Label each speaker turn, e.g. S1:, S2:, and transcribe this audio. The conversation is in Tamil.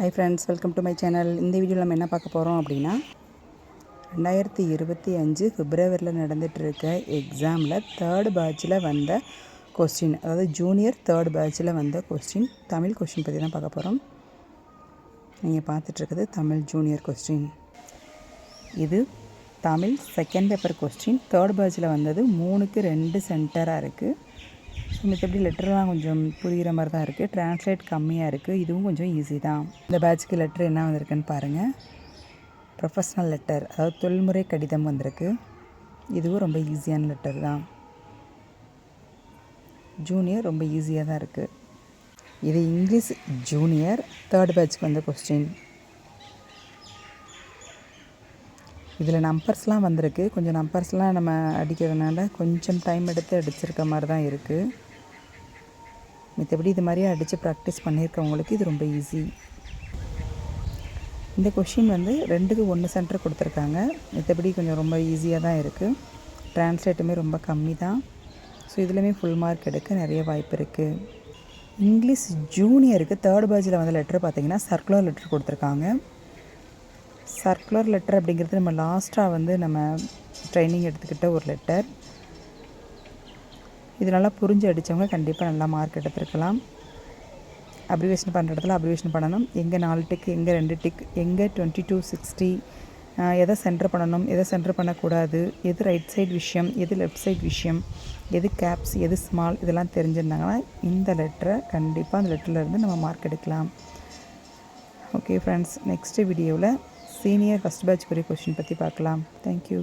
S1: Hi friends, welcome to my channel. இந்த வீடியோவில் நம்ம என்ன பார்க்க போகிறோம் அப்படின்னா 2025 பிப்ரவரியில் நடந்துகிட்ருக்க எக்ஸாமில் தேர்ட் பேட்சில் வந்த கொஸ்டின், அதாவது ஜூனியர் தேர்ட் பேட்சில் வந்த கொஸ்டின், தமிழ் கொஸ்டின் பற்றி தான் பார்க்க போகிறோம். நீங்கள் பார்த்துட்ருக்குது தமிழ் ஜூனியர் கொஸ்டின். இது Tamil second paper question. Third பேட்சில் வந்தது 3க்கு 2 சென்டராக இருக்குது. ஸோ மற்றபடி லெட்டர்லாம் கொஞ்சம் புரிகிற மாதிரி தான் இருக்குது. ட்ரான்ஸ்லேட் கம்மியாக இருக்குது. இதுவும் கொஞ்சம் ஈஸி தான். இந்த பேட்சுக்கு லெட்டர் என்ன வந்திருக்குன்னு பாருங்கள். ப்ரொஃபஷ்னல் லெட்டர், அதாவது தொழில்முறை கடிதம் வந்திருக்கு. இதுவும் ரொம்ப ஈஸியான லெட்டர் தான். ஜூனியர் ரொம்ப ஈஸியாக தான் இருக்குது. இது இங்கிலீஷ் ஜூனியர் தேர்ட் பேட்சுக்கு வந்த கொஸ்டின். இதில் நம்பர்ஸ்லாம் வந்திருக்கு. கொஞ்சம் நம்பர்ஸ்லாம் நம்ம அடிக்கிறதுனால கொஞ்சம் டைம் எடுத்து அடிச்சிருக்க மாதிரி தான் இருக்குது. மற்றபடி இது மாதிரி அடித்து ப்ராக்டிஸ் பண்ணியிருக்கவங்களுக்கு இது ரொம்ப ஈஸி. இந்த கொஷின் 2க்கு 1 சென்டர் கொடுத்துருக்காங்க. மற்றபடி கொஞ்சம் ரொம்ப ஈஸியாக தான் இருக்குது. ட்ரான்ஸ்லேட்டுமே ரொம்ப கம்மி தான். ஸோ இதுலேயுமே ஃபுல் மார்க் எடுக்க நிறைய வாய்ப்பு இருக்குது. இங்கிலீஷ் ஜூனியருக்கு தேர்ட் பேட்சில் வந்த லெட்டர் பார்த்திங்கன்னா சர்க்குலர் லெட்டர் கொடுத்துருக்காங்க. சர்க்குலர் லெட்டர் அப்படிங்கிறது நம்ம லாஸ்ட்டாக நம்ம ட்ரைனிங் எடுத்துக்கிட்ட ஒரு லெட்டர். இது நல்லா புரிஞ்சு அடித்தவங்க கண்டிப்பாக நல்லா மார்க் எடுத்துருக்கலாம். அப்ரிவேஷன் பண்ணுற இடத்துல அப்ரிவேஷன் பண்ணணும். எங்கே 4 டிக், எங்கே 2 டிக், எங்கே 2260, எதை சென்டர் பண்ணணும், எதை சென்டர் பண்ணக்கூடாது, எது ரைட் சைடு விஷயம், எது லெஃப்ட் சைடு விஷயம், எது கேப்ஸ், எது ஸ்மால், இதெல்லாம் தெரிஞ்சிருந்தாங்கன்னா இந்த லெட்டரை கண்டிப்பாக அந்த லெட்டர்லேருந்து நம்ம மார்க் எடுக்கலாம். ஓகே ஃப்ரெண்ட்ஸ், நெக்ஸ்ட்டு வீடியோவில் சீனியர் ஃபஸ்ட் பேட்ச் குறிய கொஷின் பற்றி பார்க்கலாம். தேங்க்யூ.